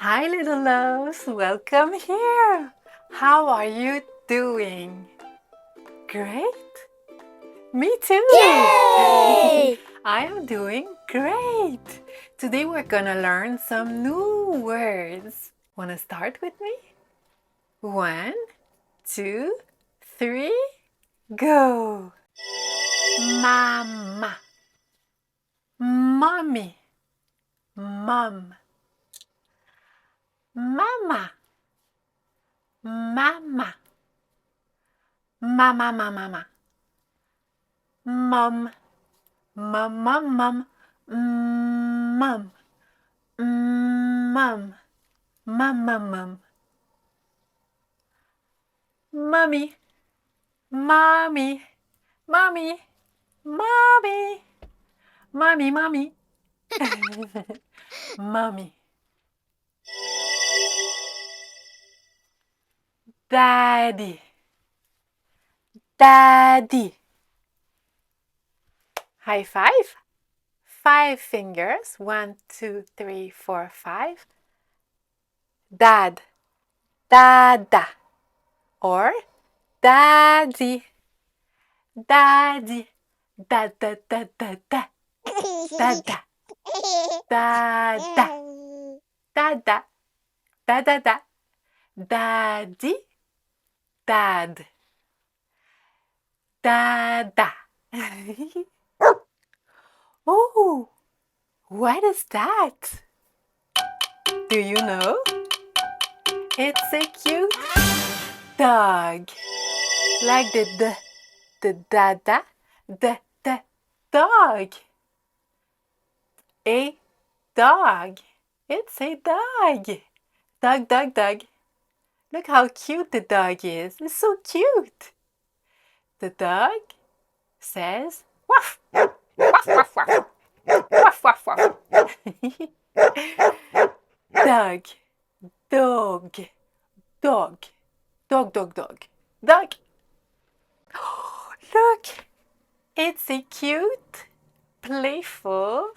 Hi little loves, welcome here. How are you doing? Great? Me too. Yay! I am doing great. Today we're gonna learn some new words. Wanna start with me? 1, 2, 3, go. Mama, mommy, mom, mama, mama, mama, mama, mama, mom, mum, mum, mum, mum, mum, mum, mum, mum, mummy, mommy, mommy, mommy, mommy, mommy, mommy, daddy, daddy. High five. 5 fingers. 1, 2, 3, 4, 5. Dad, dada, or daddy, daddy, da da da da da, dada, dada, dada, da da da, daddy, dad, dada. Oh, what is that? Do you know? It's a cute dog. Like the dada, the dog. A dog. It's a dog. Dog, dog, dog. Look how cute the dog is. It's so cute. The dog says, woof, woof, woof, woof, woof, woof, woof. Dog, dog, dog, dog, dog, dog, dog. Look, it's a cute, playful.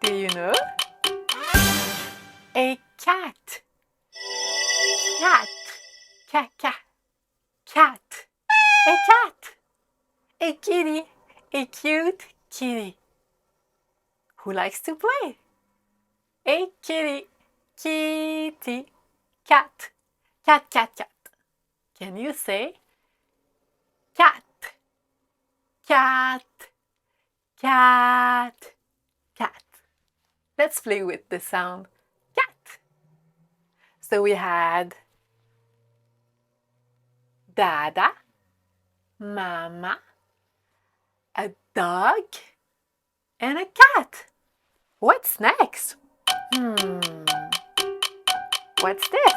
Do you know? A cat. Cat, cat, cat, cat. A cat. A kitty. A cute kitty. Who likes to play? A kitty. Kitty. Cat. Cat, cat, cat. Can you say cat? Cat. Cat. Cat. Let's play with the sound cat. So we had dada, mama, a dog, and a cat. What's next? What's this?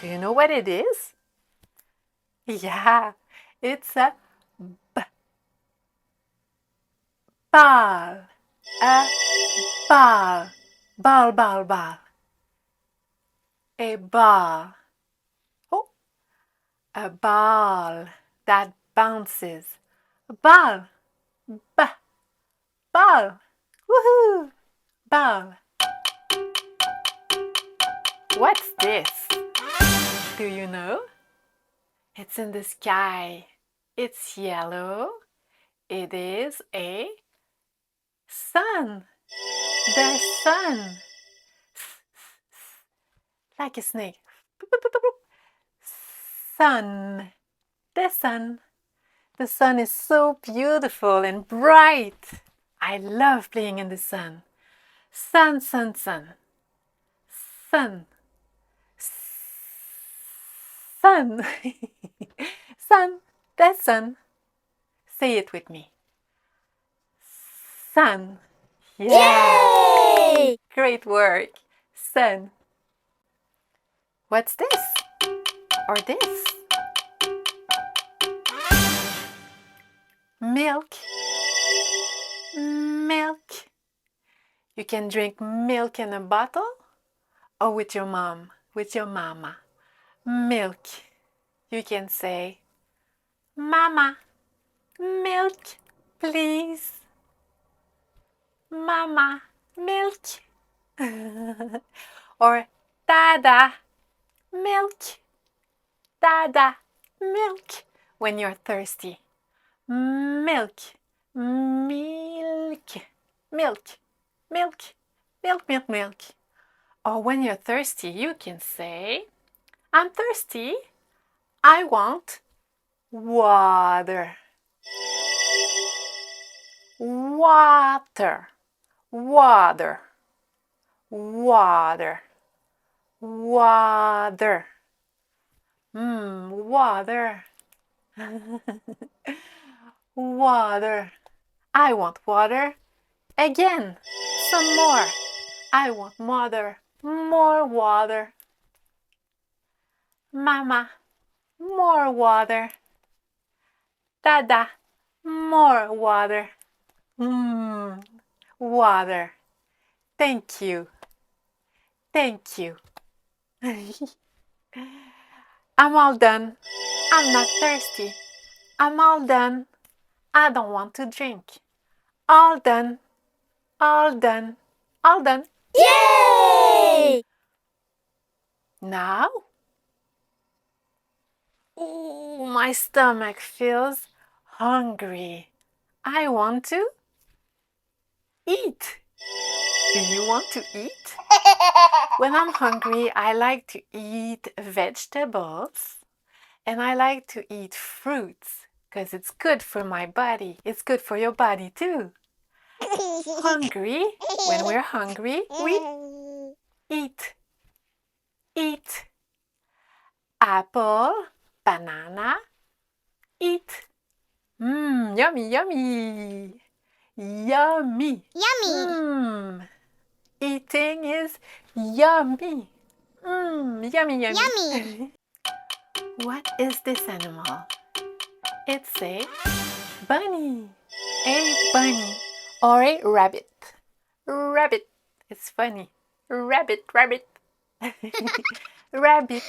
Do you know what it is? Yeah, it's a ball. A ball. Ball, ball, ball. A ball. Oh, a ball that bounces. A ball. Ball. Woohoo! Ball. What's this? Do you know? It's in the sky. It's yellow. It is a sun. The sun. Like a snake. Sun. The sun. The sun is so beautiful and bright. I love playing in the sun. Sun, sun, sun. Sun. Sun. Sun. The sun. Say it with me. Sun. Yeah. Yay! Great work. Sun. What's this? Or this? Milk. Milk. You can drink milk in a bottle or with your mom, with your mama. Milk. You can say, Mama, milk, please. Mama, milk. Or dada, milk. Dada, milk. When you're thirsty. Milk, milk, milk, milk, milk, milk, milk. Or when you're thirsty, you can say, I'm thirsty. I want water. Water, water, water, water. Water. Water. I want water. Again. Some more. I want water. More water. Mama. More water. Dada. More water. Water. Thank you. Thank you. I'm all done. I'm not thirsty. I'm all done. I don't want to drink. All done. All done. All done. Yay! Now? Oh, my stomach feels hungry. I want to eat. Do you want to eat? When I'm hungry, I like to eat vegetables and I like to eat fruits because it's good for my body. It's good for your body too. Hungry, when we're hungry, we eat. Eat. Apple, banana, eat. Yummy, yummy. Yummy. Yummy. Eating is yummy. Yummy, yummy. Yummy. What is this animal? It's a bunny. A bunny or a rabbit. Rabbit. It's funny. Rabbit, rabbit. Rabbit.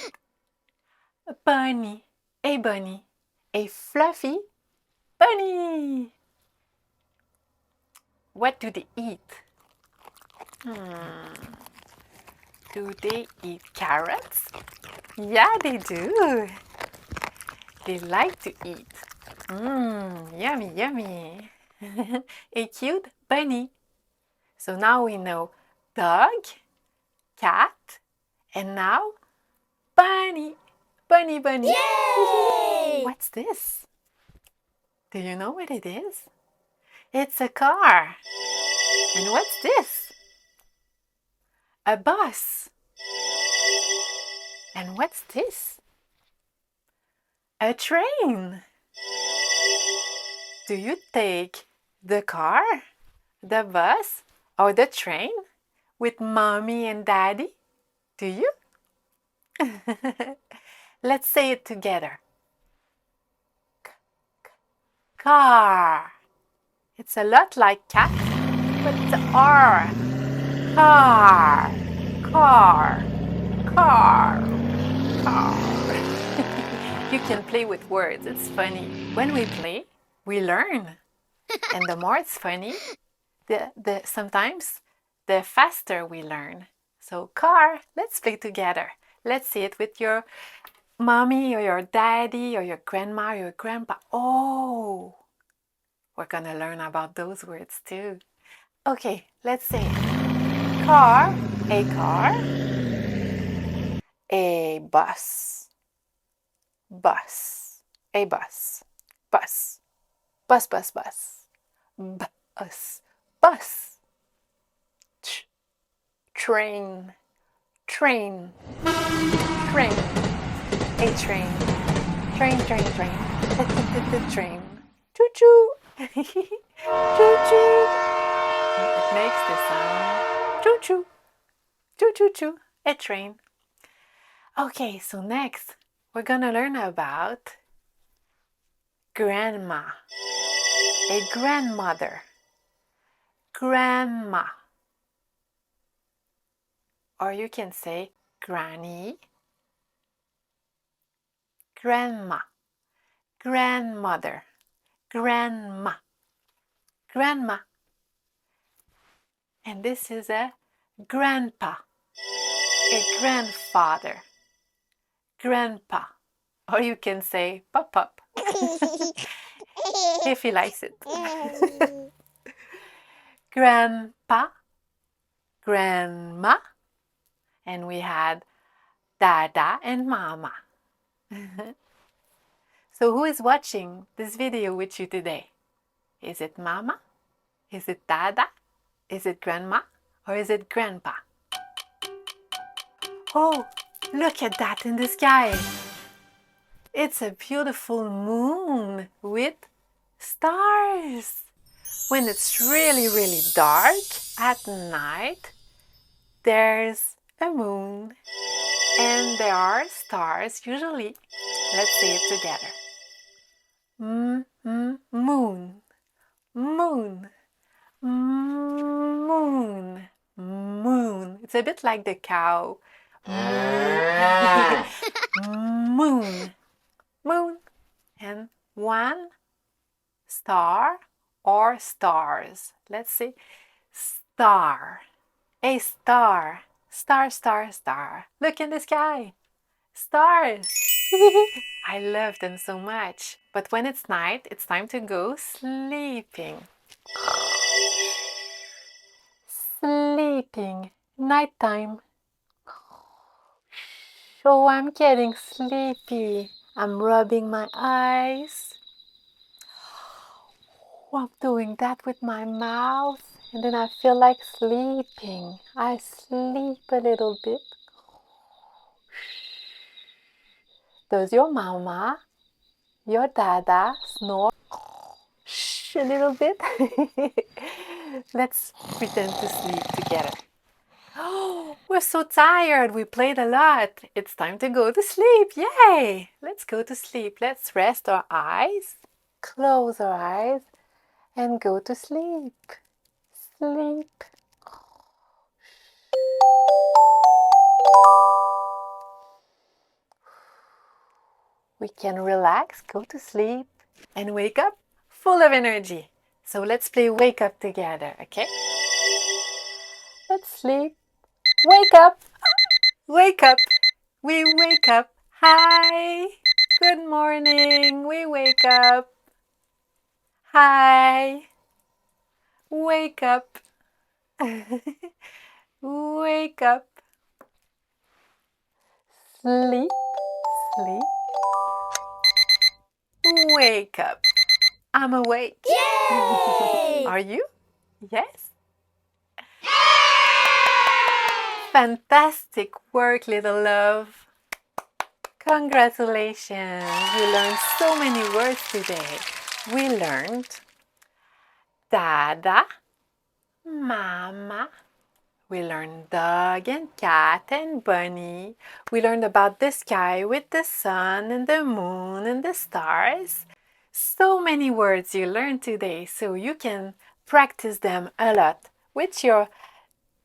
Bunny. A bunny. A fluffy bunny. What do they eat? Do they eat carrots? Yeah, they do. They like to eat. Yummy, yummy. A cute bunny. So now we know dog, cat, and now bunny. Bunny, bunny. Yay! What's this? Do you know what it is? It's a car. And what's this? A bus. And what's this? A train. Do you take the car, the bus, or the train with mommy and daddy? Do you? Let's say it together. Car. It's a lot like cat, but it's R. Car. Car. Car. Car. You can play with words. It's funny. When we play, we learn. And the more it's funny, sometimes the faster we learn. So car, let's play together. Let's say it with your mommy or your daddy or your grandma or your grandpa. Oh, we're gonna learn about those words too. Okay, let's say car, a car, a bus, bus, a bus, bus, bus, bus, bus, bus, bus, train, train, train, a train, train, train, train, train, choo choo, choo choo. It makes the sound choo choo, choo choo choo, a train. Okay, so next we're gonna learn about grandma, a grandmother, grandma. Or you can say granny, grandma, grandmother, grandma, grandma. And this is a grandpa, a grandfather, grandpa. Or you can say pop-up if he likes it. Grandpa, grandma, and we had dada and mama. So who is watching this video with you today? Is it mama? Is it dada? Is it grandma? Or is it grandpa? Oh, look at that in the sky. It's a beautiful moon with stars. When it's really, really dark at night, there's a moon and there are stars usually. Let's say it together. Moon, moon, moon, moon. It's a bit like the cow. Moon, moon, and one star or stars. Let's say star, a star, star, star, star. Look in the sky, stars. I love them so much. But when it's night, it's time to go sleeping. Sleeping, nighttime. Oh, I'm getting sleepy. I'm rubbing my eyes. Oh, I'm doing that with my mouth. And then I feel like sleeping. I sleep a little bit. Does your mama, your dada snore? Shh, a little bit. Let's pretend to sleep together. Oh, we're so tired. We played a lot. It's time to go to sleep. Yay! Let's go to sleep. Let's rest our eyes, close our eyes, and go to sleep. Sleep. We can relax, go to sleep, and wake up full of energy. So let's play wake up together, okay? Let's sleep. Wake up! Wake up! We wake up. Hi! Good morning. We wake up. Hi! Wake up. Wake up. Sleep. Sleep. Wake up. I'm awake. Yay! Are you? Yes? Fantastic work, little love. Congratulations. You learned so many words today. We learned dada, mama. We learned dog and cat and bunny. We learned about the sky with the sun and the moon and the stars. So many words you learned today, so you can practice them a lot with your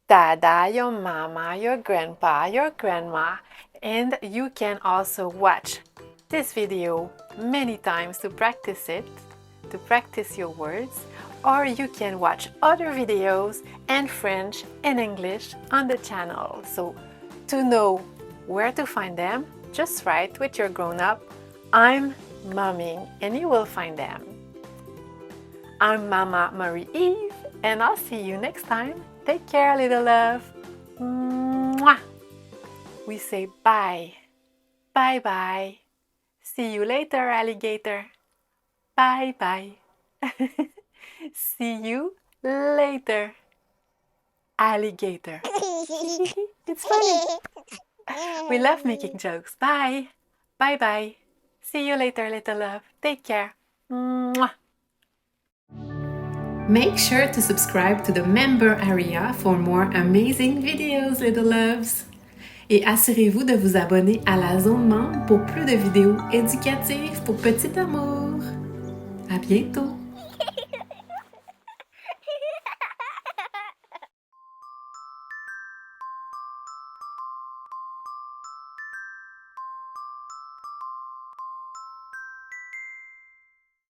dada, your mama, your grandpa, your grandma, and you can also watch this video many times to practice it, to practice your words, or you can watch other videos in French and English on the channel. So to know where to find them, just write with your grown-up, I'm momming, and you will find them. I'm Mama Marie-Eve, and I'll see you next time. Take care, little love. Mwah! We say bye. Bye-bye. See you later, alligator. Bye-bye. See you later, alligator. It's funny. We love making jokes. Bye. Bye-bye. See you later, little love. Take care. Mwah. Make sure to subscribe to the member area for more amazing videos, little loves. Et assurez-vous de vous abonner à la zone membre pour plus de vidéos éducatives pour petits amours. À bientôt!